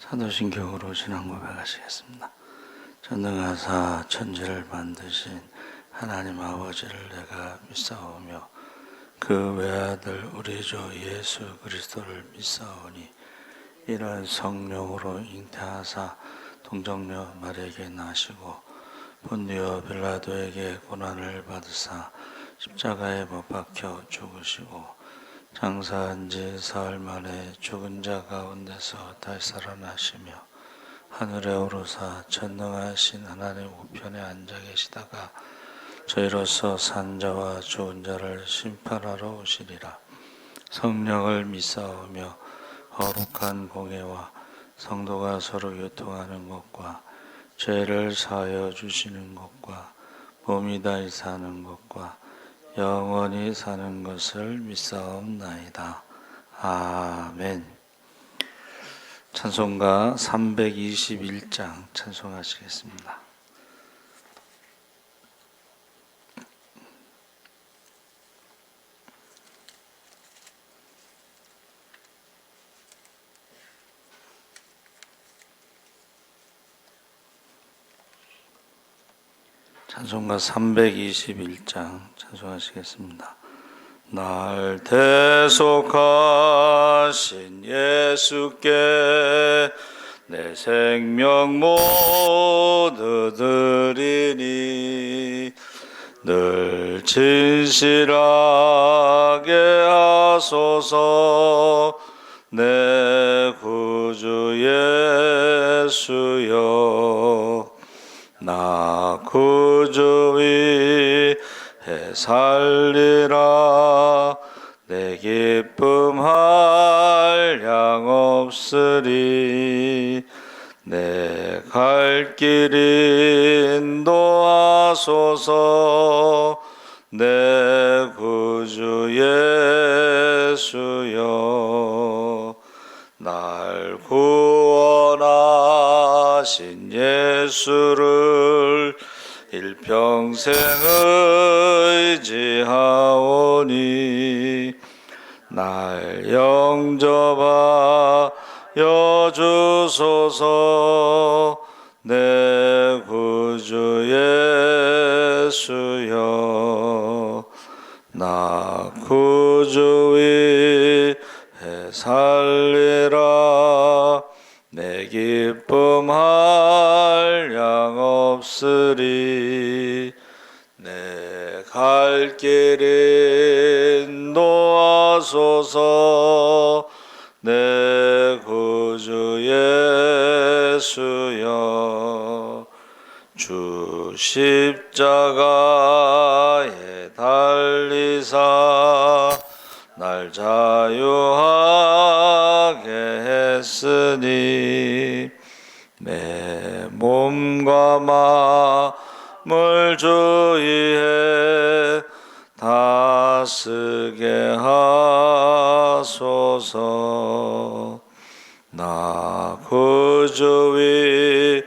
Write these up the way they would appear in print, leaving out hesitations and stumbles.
사도신경으로 신앙 고백하시겠습니다. 전능하사 천지를 만드신 하나님 아버지를 내가 믿사오며 그 외아들 우리 주 예수 그리스도를 믿사오니 이는 성령으로 잉태하사 동정녀 마리아에게 나시고 본디오 빌라도에게 고난을 받으사 십자가에 못 박혀 죽으시고 장사한 지 사흘 만에 죽은 자 가운데서 다시 살아나시며 하늘에 오르사 전능하신 하나님 우편에 앉아 계시다가 저희로서 산 자와 죽은 자를 심판하러 오시리라. 성령을 믿사오며 거룩한 공예와 성도가 서로 교통하는 것과 죄를 사하여 주시는 것과 몸이 다시 사는 것과 영원히 사는 것을 믿사옵나이다. 아멘. 찬송가 321장 찬송하시겠습니다. 찬송가 321장 찬송하시겠습니다. 날 대속하신 예수께 내 생명 모두 드리니 늘 진실하게 하소서. 내 구주 예수여 나 구주 위해 살리라. 내 기쁨 한량 없으리. 내 갈 길 인도하소서. 내 구주 예수여 날 구원하신 예수를 일평생 의지하오니 날 영접하여 주소서. 내 구주 예수여 나 구주 위해 살리라. 내 기쁨 한량 없으리. 내 갈 길 인도하소서. 내 구주 예수여 주 십자가에 달리사 날 자유하게 했으니 내 몸과 마음을 주의해 다스게 하소서. 나 구주 위해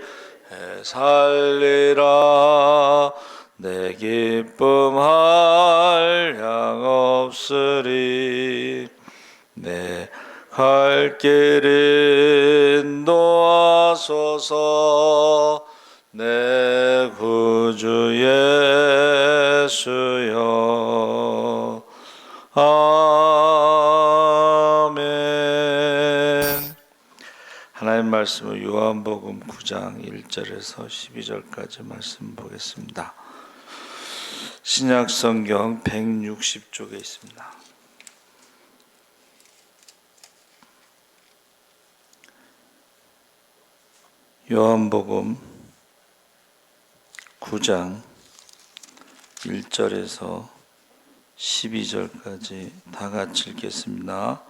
살리라. 내 기쁨 한량 없으리. 내 갈 길 인도하소서. 내 구주 예수여 아멘. 하나님 말씀은 요한복음 9장 1절에서 12절까지 말씀 보겠습니다. 신약성경 160쪽에 있습니다. 요한복음 9장 1절에서 12절까지 다 같이 읽겠습니다.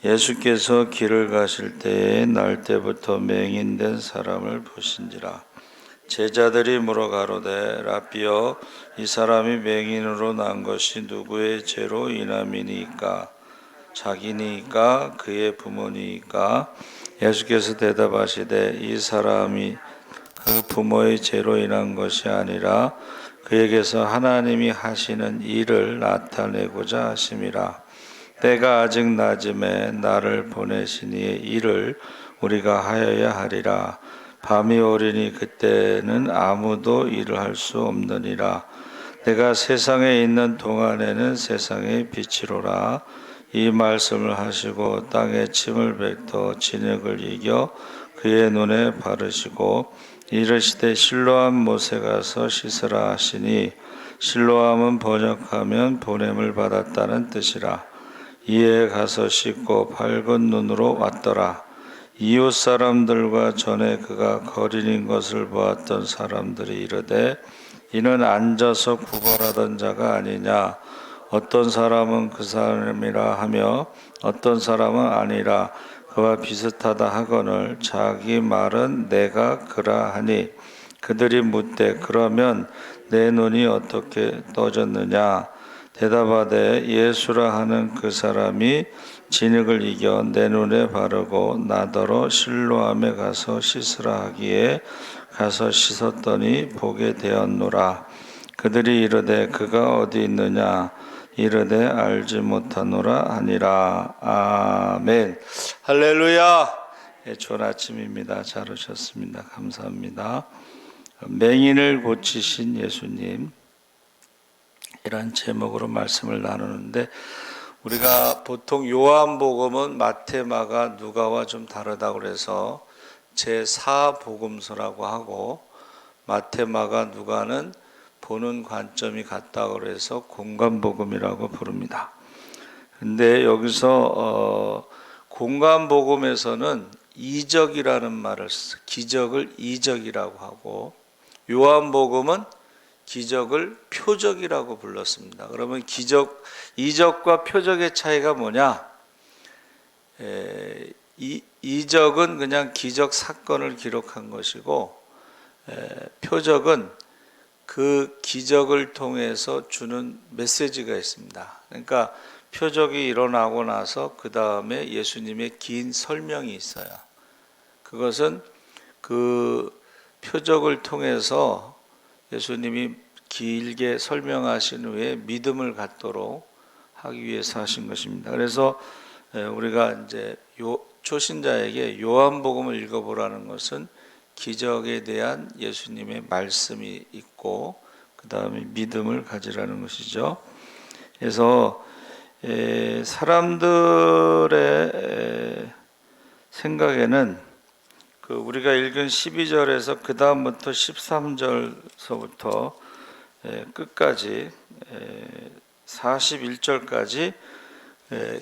예수께서 길을 가실 때에 날 때부터 맹인된 사람을 보신지라. 제자들이 물어 가로되 라삐여 이 사람이 맹인으로 난 것이 누구의 죄로 인함이니까? 자기니까 그의 부모니까? 예수께서 대답하시되 이 사람이 그 부모의 죄로 인한 것이 아니라 그에게서 하나님이 하시는 일을 나타내고자 하심이라. 때가 아직 낮음에 나를 보내신 이의 일을 우리가 하여야 하리라. 밤이 오리니 그때는 아무도 일을 할 수 없느니라. 내가 세상에 있는 동안에는 세상의 빛이로라. 이 말씀을 하시고 땅에 침을 뱉어 진흙을 이겨 그의 눈에 바르시고 이르시되 실로암 못에 가서 씻으라 하시니, 실로암은 번역하면 보냄을 받았다는 뜻이라. 이에 가서 씻고 밝은 눈으로 왔더라. 이웃 사람들과 전에 그가 거린인 것을 보았던 사람들이 이르되 이는 앉아서 구걸하던 자가 아니냐. 어떤 사람은 그 사람이라 하며 어떤 사람은 아니라 그와 비슷하다 하거늘 자기 말은 내가 그라 하니, 그들이 묻되 그러면 내 눈이 어떻게 떠졌느냐. 대답하되 예수라 하는 그 사람이 진흙을 이겨 내 눈에 바르고 나더러 실로암에 가서 씻으라 하기에 가서 씻었더니 보게 되었노라. 그들이 이르되 그가 어디 있느냐. 이르되 알지 못하노라 하니라. 아멘. 할렐루야. 좋은 아침입니다. 잘 오셨습니다. 감사합니다. 맹인을 고치신 예수님, 이런 제목으로 말씀을 나누는데, 우리가 보통 요한복음은 마태, 마가, 누가와 좀 다르다고 그래서 제4복음서라고 하고, 마태, 마가, 누가는 보는 관점이 같다고 그래서 공간복음이라고 부릅니다. 근데 여기서 공간복음에서는 이적이라는 말을 기적을 이적이라고 하고, 요한복음은 기적을 표적이라고 불렀습니다. 그러면 이적과 표적의 차이가 뭐냐? 이적은 그냥 기적 사건을 기록한 것이고, 표적은 그 기적을 통해서 주는 메시지가 있습니다. 그러니까 표적이 일어나고 나서 그 다음에 예수님의 긴 설명이 있어요. 그것은 그 표적을 통해서 예수님이 길게 설명하신 후에 믿음을 갖도록 하기 위해서 하신 것입니다. 그래서 우리가 이제 초신자에게 요한복음을 읽어보라는 것은 기적에 대한 예수님의 말씀이 있고 그 다음에 믿음을 가지라는 것이죠. 그래서 사람들의 생각에는 우리가 읽은 12절에서 그 다음부터 13절서부터 끝까지 41절까지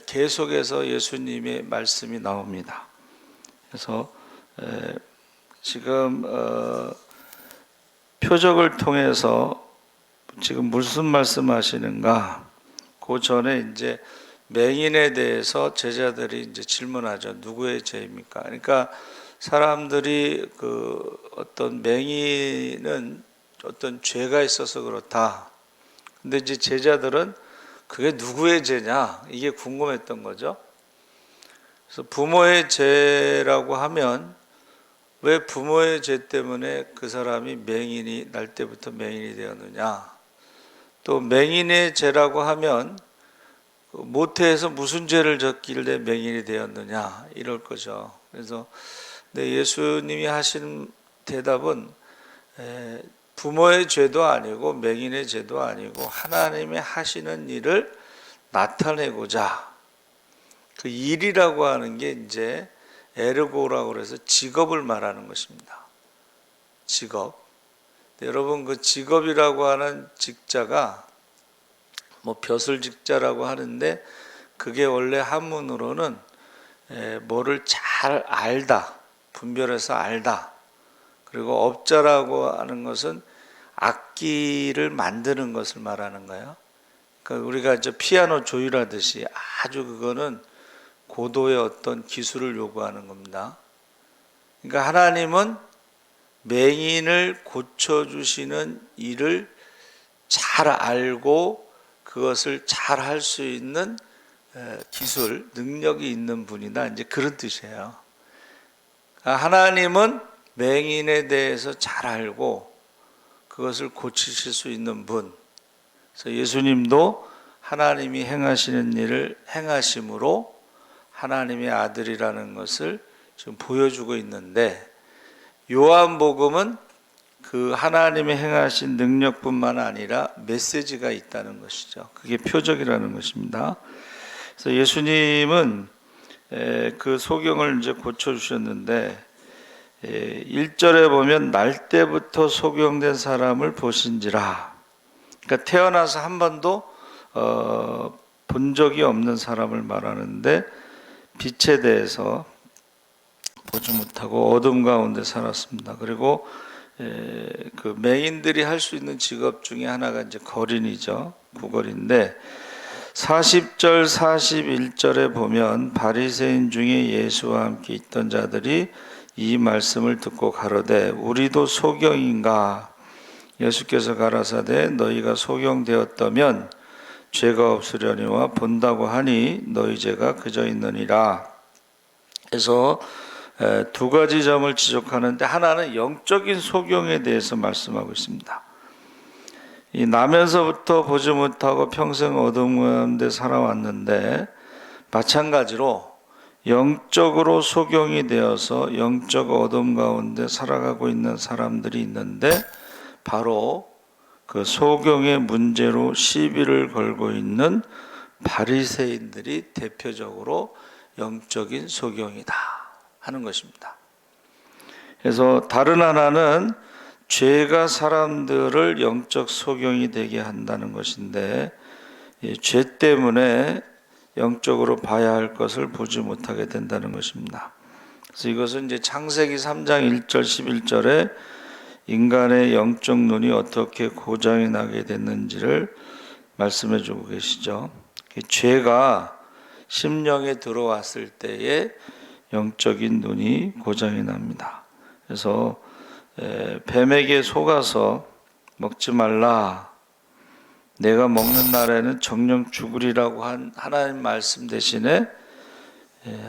계속해서 예수님의 말씀이 나옵니다. 그래서 지금 표적을 통해서 지금 무슨 말씀하시는가? 그 전에 이제 맹인에 대해서 제자들이 이제 질문하죠. 누구의 죄입니까? 그러니까 사람들이 어떤 맹인은 어떤 죄가 있어서 그렇다. 근데 이제 제자들은 그게 누구의 죄냐? 이게 궁금했던 거죠. 그래서 부모의 죄라고 하면 왜 부모의 죄 때문에 그 사람이 날 때부터 맹인이 되었느냐? 또 맹인의 죄라고 하면 모태에서 무슨 죄를 졌길래 맹인이 되었느냐? 이럴 거죠. 그래서 근데 예수님이 하신 대답은 부모의 죄도 아니고 맹인의 죄도 아니고 하나님이 하시는 일을 나타내고자, 그 일이라고 하는 게 이제 에르고라고 해서 직업을 말하는 것입니다. 직업. 여러분 그 직업이라고 하는 직자가 벼슬직자라고 하는데 그게 원래 한문으로는 뭐를 잘 알다, 분별해서 알다. 그리고 업자라고 하는 것은 악기를 만드는 것을 말하는 거예요. 그러니까 우리가 피아노 조율하듯이 아주 그거는 고도의 어떤 기술을 요구하는 겁니다. 그러니까 하나님은 맹인을 고쳐주시는 일을 잘 알고 그것을 잘 할 수 있는 기술, 능력이 있는 분이다. 이제 그런 뜻이에요. 하나님은 맹인에 대해서 잘 알고 그것을 고치실 수 있는 분. 그래서 예수님도 하나님이 행하시는 일을 행하심으로 하나님의 아들이라는 것을 지금 보여주고 있는데, 요한복음은 그 하나님의 행하신 능력뿐만 아니라 메시지가 있다는 것이죠. 그게 표적이라는 것입니다. 그래서 예수님은 그 소경을 이제 고쳐주셨는데, 1절에 보면 날 때부터 소경된 사람을 보신지라. 그러니까 태어나서 한 번도 본 적이 없는 사람을 말하는데, 빛에 대해서 보지 못하고 어둠 가운데 살았습니다. 그리고 그 맹인들이 할 수 있는 직업 중에 하나가 이제 거린이죠. 구걸인데 40절 41절에 보면 바리새인 중에 예수와 함께 있던 자들이 이 말씀을 듣고 가로되 우리도 소경인가? 예수께서 가라사대 너희가 소경되었다면 죄가 없으려니와 본다고 하니 너희 죄가 그저 있느니라. 그래서 두 가지 점을 지적하는데, 하나는 영적인 소경에 대해서 말씀하고 있습니다. 이 나면서부터 보지 못하고 평생 어둠 가운데 살아왔는데, 마찬가지로 영적으로 소경이 되어서 영적 어둠 가운데 살아가고 있는 사람들이 있는데, 바로 그 소경의 문제로 시비를 걸고 있는 바리새인들이 대표적으로 영적인 소경이다 하는 것입니다. 그래서 다른 하나는 죄가 사람들을 영적 소경이 되게 한다는 것인데, 죄 때문에 영적으로 봐야 할 것을 보지 못하게 된다는 것입니다. 그래서 이것은 이제 창세기 3장 1절 11절에 인간의 영적 눈이 어떻게 고장이 나게 됐는지를 말씀해 주고 계시죠. 죄가 심령에 들어왔을 때에 영적인 눈이 고장이 납니다. 그래서 뱀에게 속아서 먹지 말라, 내가 먹는 날에는 정령 죽으리라고 한 하나님 말씀 대신에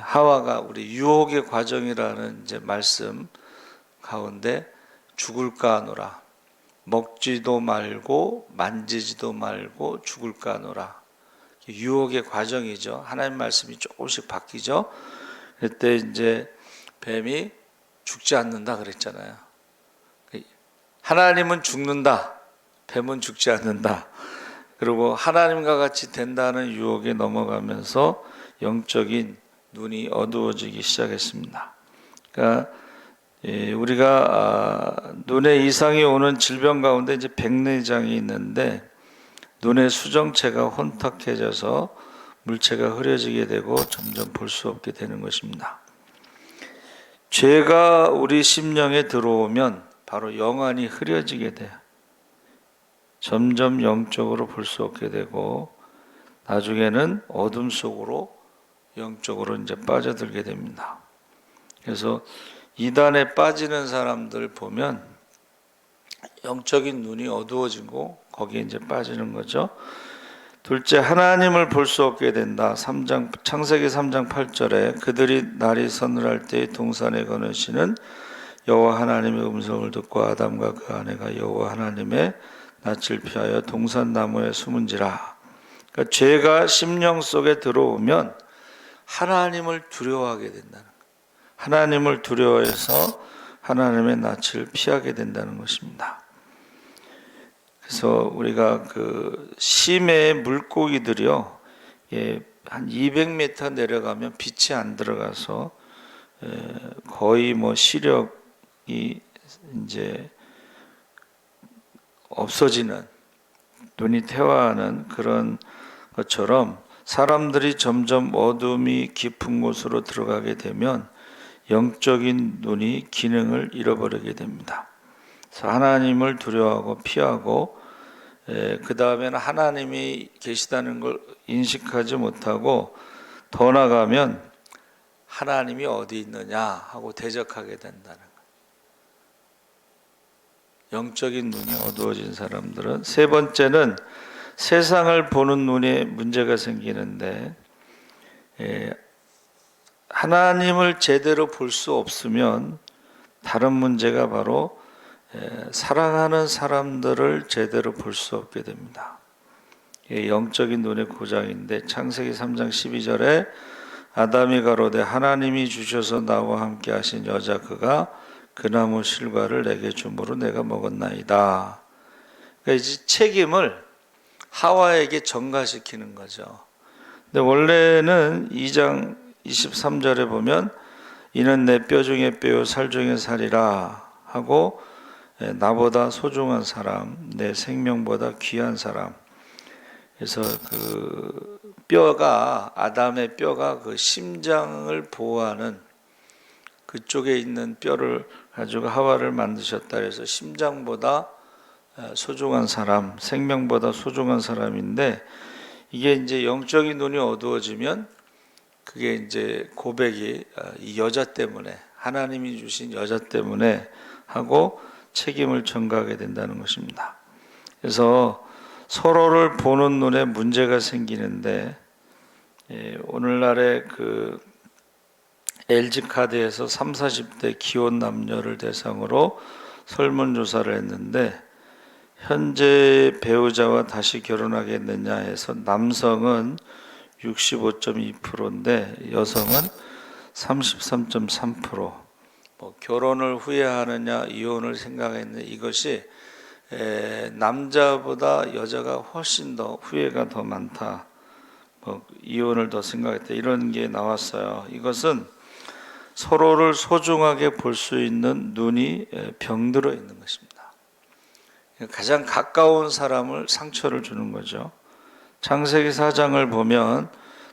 하와가 우리 유혹의 과정이라는 이제 말씀 가운데 죽을까 하노라, 먹지도 말고 만지지도 말고 죽을까 하노라, 유혹의 과정이죠. 하나님 말씀이 조금씩 바뀌죠. 그때 이제 뱀이 죽지 않는다 그랬잖아요. 하나님은 죽는다, 뱀은 죽지 않는다. 그리고 하나님과 같이 된다는 유혹에 넘어가면서 영적인 눈이 어두워지기 시작했습니다. 그러니까 우리가 눈에 이상이 오는 질병 가운데 이제 백내장이 있는데, 눈의 수정체가 혼탁해져서 물체가 흐려지게 되고 점점 볼 수 없게 되는 것입니다. 죄가 우리 심령에 들어오면 바로 영안이 흐려지게 돼요. 점점 영적으로 볼 수 없게 되고 나중에는 어둠 속으로 영적으로 이제 빠져들게 됩니다. 그래서 이단에 빠지는 사람들 보면 영적인 눈이 어두워지고 거기에 이제 빠지는 거죠. 둘째, 하나님을 볼 수 없게 된다. 창세기 3장 8절에 그들이 날이 서늘할 때 동산에 거느시는 여호와 하나님의 음성을 듣고 아담과 그 아내가 여호와 하나님의 낯을 피하여 동산 나무에 숨은지라. 그러니까 죄가 심령 속에 들어오면 하나님을 두려워하게 된다는 거예요. 하나님을 두려워해서 하나님의 낯을 피하게 된다는 것입니다. 그래서 우리가 그 심해의 물고기들이요, 한 200m 내려가면 빛이 안 들어가서 거의 뭐 시력이 이제 없어지는, 눈이 퇴화하는 그런 것처럼 사람들이 점점 어둠이 깊은 곳으로 들어가게 되면 영적인 눈이 기능을 잃어버리게 됩니다. 그래서 하나님을 두려워하고 피하고, 그 다음에는 하나님이 계시다는 걸 인식하지 못하고 더 나가면 하나님이 어디 있느냐 하고 대적하게 된다는 거예요. 영적인 눈이 어두워진 사람들은. 세 번째는 세상을 보는 눈에 문제가 생기는데, 하나님을 제대로 볼 수 없으면 다른 문제가 바로 사랑하는 사람들을 제대로 볼 수 없게 됩니다. 영적인 눈의 고장인데, 창세기 3장 12절에 아담이 가로되 하나님이 주셔서 나와 함께 하신 여자 그가 그 나무 실과를 내게 주므로 내가 먹었나이다. 그러니까 이제 책임을 하와에게 전가시키는 거죠. 근데 원래는 2장 23절에 보면 이는 내 뼈 중에 뼈요 살 중에 살이라 하고 나보다 소중한 사람, 내 생명보다 귀한 사람. 그래서 그 뼈가 아담의 뼈가 그 심장을 보호하는 그쪽에 있는 뼈를 가지고 하와를 만드셨다. 그래서 심장보다 소중한 사람, 생명보다 소중한 사람인데 이게 이제 영적인 눈이 어두워지면 그게 이제 고백이 이 여자 때문에 하나님이 주신 여자 때문에 하고 책임을 전가하게 된다는 것입니다. 그래서 서로를 보는 눈에 문제가 생기는데 오늘날의 그 LG카드에서 30, 40대 기혼 남녀를 대상으로 설문조사를 했는데 현재 배우자와 다시 결혼하겠느냐 해서 남성은 65.2%인데 여성은 33.3%. 뭐 결혼을 후회하느냐 이혼을 생각했느냐 이것이 남자보다 여자가 훨씬 더 후회가 더 많다. 뭐 이혼을 더 생각했다. 이런 게 나왔어요. 이것은 서로를 소중하게 볼 수 있는 눈이 병들어 있는 것입니다. 가장 가까운 사람을 상처를 주는 거죠. 창세기 4장을 보면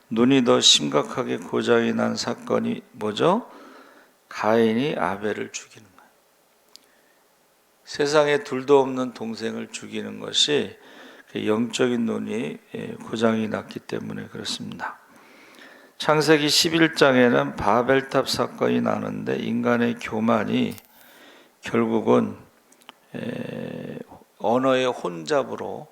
눈이 더 심각하게 고장이 난 사건이 뭐죠? 가인이 아벨을 죽이는 거예요. 세상에 둘도 없는 동생을 죽이는 것이 영적인 눈이 고장이 났기 때문에 그렇습니다. 창세기 11장에는 바벨탑 사건이 나는데 인간의 교만이 결국은 언어의 혼잡으로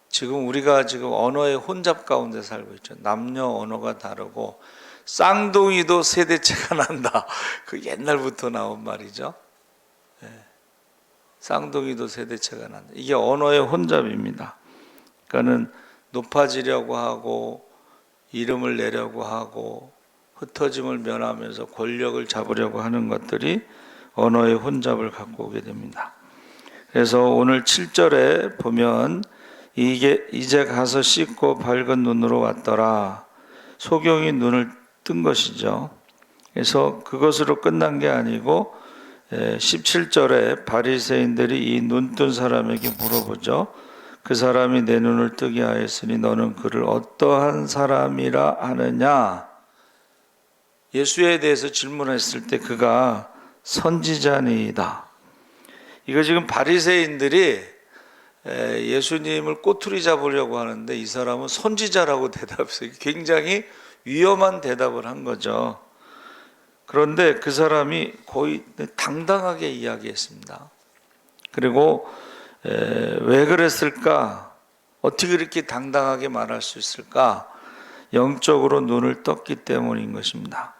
지금 우리가 지금 언어의 혼잡 가운데 살고 있죠. 남녀 언어가 다르고 쌍둥이도 세대차가 난다. 그 옛날부터 나온 말이죠. 쌍둥이도 세대차가 난다. 이게 언어의 혼잡입니다. 그러니까는 높아지려고 하고 이름을 내려고 하고 흩어짐을 면하면서 권력을 잡으려고 하는 것들이 언어의 혼잡을 갖고 오게 됩니다. 그래서 오늘 7절에 보면 이제 가서 씻고 밝은 눈으로 왔더라. 소경이 눈을 뜬 것이죠. 그래서 그것으로 끝난 게 아니고 17절에 바리새인들이 이 눈뜬 사람에게 물어보죠. 그 사람이 내 눈을 뜨게 하였으니 너는 그를 어떠한 사람이라 하느냐? 예수에 대해서 질문했을 때 그가 선지자니이다. 이거 지금 바리새인들이 예수님을 꼬투리 잡으려고 하는데 이 사람은 선지자라고 대답했어요. 굉장히 위험한 대답을 한 거죠. 그런데 그 사람이 거의 당당하게 이야기했습니다. 그리고 왜 그랬을까? 어떻게 그렇게 당당하게 말할 수 있을까? 영적으로 눈을 떴기 때문인 것입니다.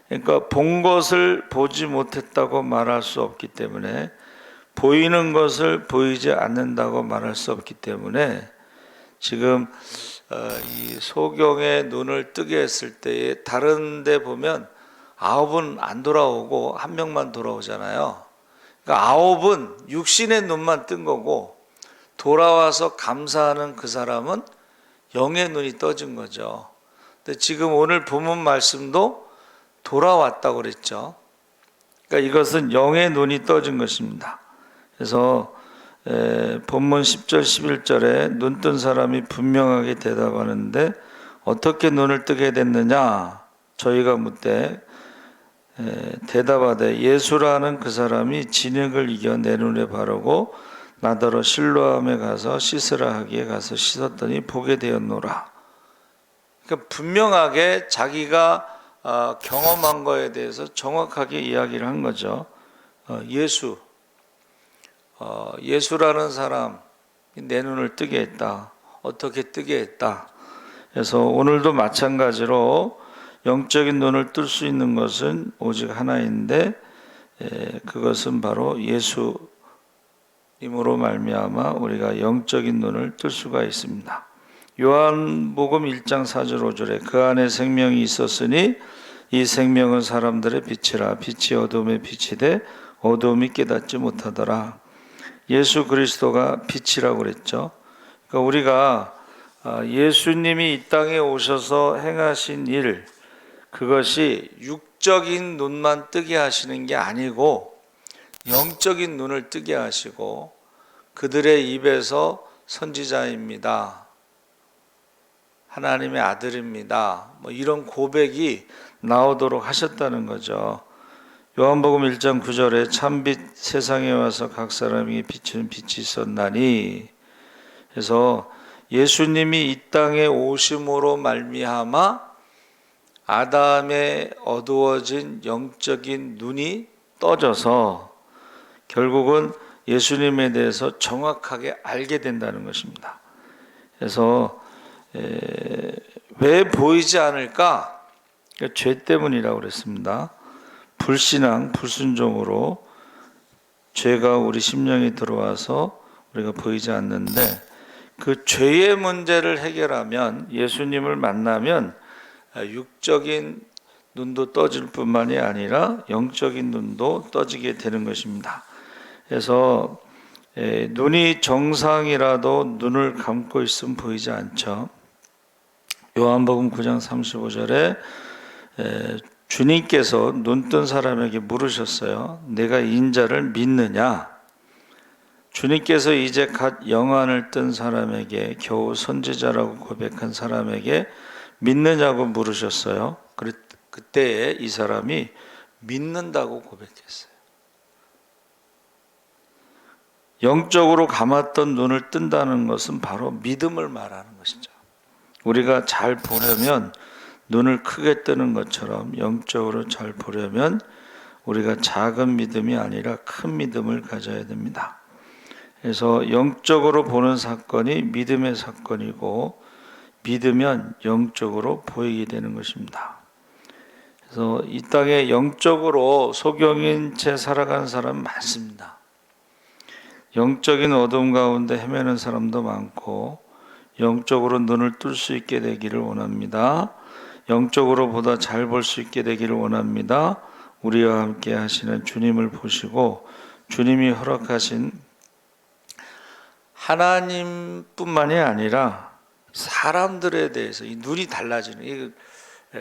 그러니까 본 것을 보지 못했다고 말할 수 없기 때문에 보이는 것을 보이지 않는다고 말할 수 없기 때문에 지금 이 소경의 눈을 뜨게 했을 때에 다른 데 보면 9은 안 돌아오고 1명만 돌아오잖아요. 그러니까 9은 육신의 눈만 뜬 거고 돌아와서 감사하는 그 사람은 영의 눈이 떠진 거죠. 근데 지금 오늘 본문 말씀도 돌아왔다고 그랬죠. 그러니까 이것은 영의 눈이 떠진 것입니다. 그래서 본문 10절 11절에 눈뜬 사람이 분명하게 대답하는데 어떻게 눈을 뜨게 됐느냐? 저희가 묻되 대답하되 예수라는 그 사람이 진흙을 이겨 내 눈에 바르고 나더러 실로암에 가서 씻으라 하기에 가서 씻었더니 보게 되었노라. 그러니까 분명하게 자기가 경험한 거에 대해서 정확하게 이야기를 한 거죠. 예수라는 사람이 내 눈을 뜨게 했다. 어떻게 뜨게 했다. 그래서 오늘도 마찬가지로 영적인 눈을 뜰 수 있는 것은 오직 하나인데 그것은 바로 예수님으로 말미암아 우리가 영적인 눈을 뜰 수가 있습니다. 요한복음 1장 4절 5절에 그 안에 생명이 있었으니 이 생명은 사람들의 빛이라. 빛이 어둠에 빛이 돼 어둠이 깨닫지 못하더라. 예수 그리스도가 빛이라고 그랬죠. 그러니까 우리가 예수님이 이 땅에 오셔서 행하신 일, 그것이 육적인 눈만 뜨게 하시는 게 아니고 영적인 눈을 뜨게 하시고 그들의 입에서 선지자입니다, 하나님의 아들입니다, 뭐 이런 고백이 나오도록 하셨다는 거죠. 요한복음 1장 9절에 참빛 세상에 와서 각 사람에게 비치는 빛이 있었나니, 그래서 예수님이 이 땅에 오심으로 말미암아 아담의 어두워진 영적인 눈이 떠져서 결국은 예수님에 대해서 정확하게 알게 된다는 것입니다. 그래서 왜 보이지 않을까? 죄 때문이라고 그랬습니다. 불신앙, 불순종으로 죄가 우리 심령에 들어와서 우리가 보이지 않는데, 그 죄의 문제를 해결하면, 예수님을 만나면 육적인 눈도 떠질 뿐만이 아니라 영적인 눈도 떠지게 되는 것입니다. 그래서 눈이 정상이라도 눈을 감고 있으면 보이지 않죠. 요한복음 9장 35절에 주님께서 눈뜬 사람에게 물으셨어요. 내가 인자를 믿느냐? 주님께서 이제 갓 영안을 뜬 사람에게, 겨우 선지자라고 고백한 사람에게 믿느냐고 물으셨어요. 그때에 이 사람이 믿는다고 고백했어요. 영적으로 감았던 눈을 뜬다는 것은 바로 믿음을 말하는 것이죠. 우리가 잘 보려면 눈을 크게 뜨는 것처럼 영적으로 잘 보려면 우리가 작은 믿음이 아니라 큰 믿음을 가져야 됩니다. 그래서 영적으로 보는 사건이 믿음의 사건이고, 믿으면 영적으로 보이게 되는 것입니다. 그래서 이 땅에 영적으로 소경인 채 살아가는 사람 많습니다. 영적인 어둠 가운데 헤매는 사람도 많고, 영적으로 눈을 뜰 수 있게 되기를 원합니다. 영적으로 보다 잘 볼 수 있게 되기를 원합니다. 우리와 함께 하시는 주님을 보시고 주님이 허락하신 하나님뿐만이 아니라 사람들에 대해서 이 눈이 달라지는, 이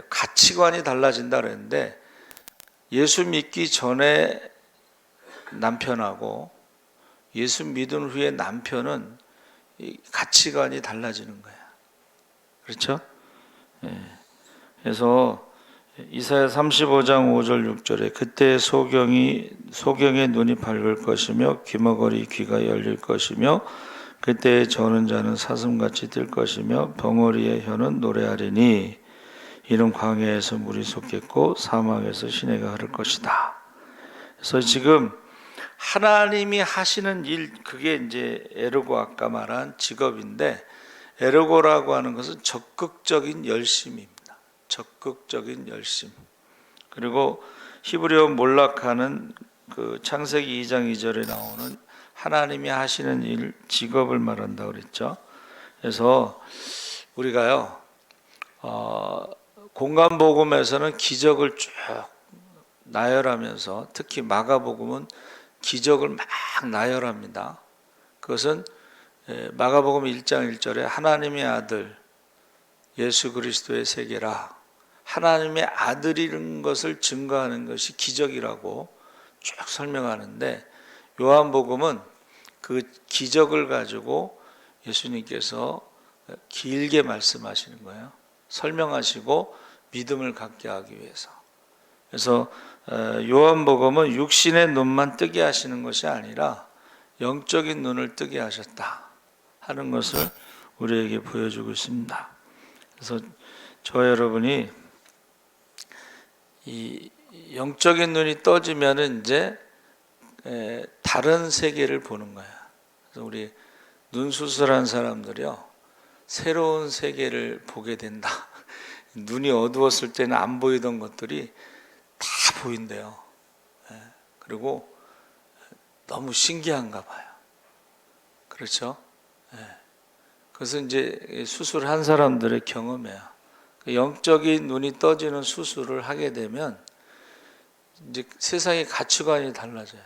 가치관이 달라진다 그랬는데, 예수 믿기 전에 남편하고 예수 믿은 후에 남편은 이 가치관이 달라지는 거야. 그렇죠? 그래서 이사야 35장 5절 6절에 그때 소경의 눈이 밝을 것이며 귀머거리 귀가 열릴 것이며 그때 저는 자는 사슴같이 뛸 것이며 벙어리의 혀는 노래하리니 이는 광야에서 물이 솟겠고 사막에서 시내가 흐를 것이다. 그래서 지금 하나님이 하시는 일, 그게 이제 에르고, 아까 말한 직업인데, 에르고라고 하는 것은 적극적인 열심입니다. 적극적인 열심. 그리고 히브리어 몰락하는 그 창세기 2장 2절에 나오는 하나님이 하시는 일, 직업을 말한다고 그랬죠. 그래서 우리가요, 공간복음에서는 기적을 쭉 나열하면서, 특히 마가복음은 기적을 막 나열합니다. 그것은 마가복음 1장 1절에 하나님의 아들 예수 그리스도의 세계라, 하나님의 아들이라는 것을 증거하는 것이 기적이라고 쭉 설명하는데, 요한복음은 그 기적을 가지고 예수님께서 길게 말씀하시는 거예요. 설명하시고 믿음을 갖게 하기 위해서. 그래서 요한복음은 육신의 눈만 뜨게 하시는 것이 아니라 영적인 눈을 뜨게 하셨다 하는 것을 우리에게 보여주고 있습니다. 그래서 저 여러분이 이 영적인 눈이 떠지면은 이제 다른 세계를 보는 거야. 그래서 우리 눈 수술한 사람들이요, 새로운 세계를 보게 된다. 눈이 어두웠을 때는 안 보이던 것들이 다 보인대요. 그리고 너무 신기한가 봐요. 그렇죠? 그것은 이제 수술한 사람들의 경험이에요. 영적인 눈이 떠지는 수술을 하게 되면 이제 세상의 가치관이 달라져요.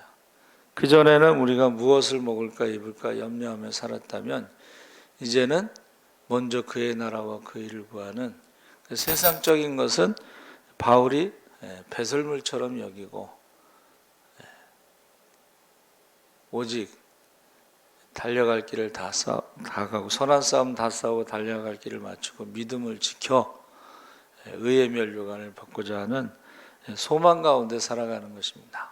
그전에는 우리가 무엇을 먹을까 입을까 염려하며 살았다면 이제는 먼저 그의 나라와 그 일을 구하는 세상적인 것은 바울이 배설물처럼 여기고 오직 달려갈 길을 다 가고 선한 싸움 다 싸우고 달려갈 길을 마치고 믿음을 지켜 의의 면류관을 받고자 하는 소망 가운데 살아가는 것입니다.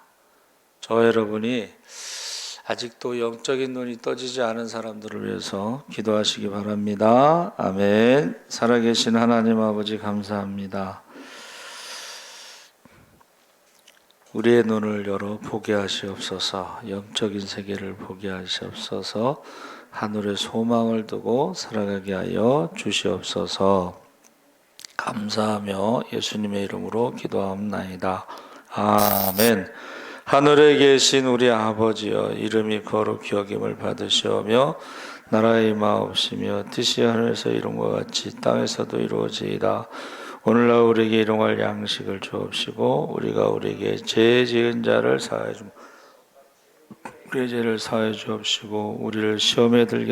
저 여러분이 아직도 영적인 눈이 떠지지 않은 사람들을 위해서 기도하시기 바랍니다. 아멘. 살아계신 하나님 아버지 감사합니다. 우리의 눈을 열어 보게 하시옵소서. 영적인 세계를 보게 하시옵소서. 하늘의 소망을 두고 살아가게 하여 주시옵소서. 감사하며 예수님의 이름으로 기도하옵나이다. 아멘. 하늘에 계신 우리 아버지여, 이름이 거룩히 여김을 받으시오며 나라의 임하옵시며 뜻이 하늘에서 이룬 것 같이 땅에서도 이루어지이다. 오늘날 우리에게 일용할 양식을 주옵시고 우리가 우리에게 죄 지은 자를 사하여 우리의 죄를 사하여 주옵시고 우리를 시험에 들게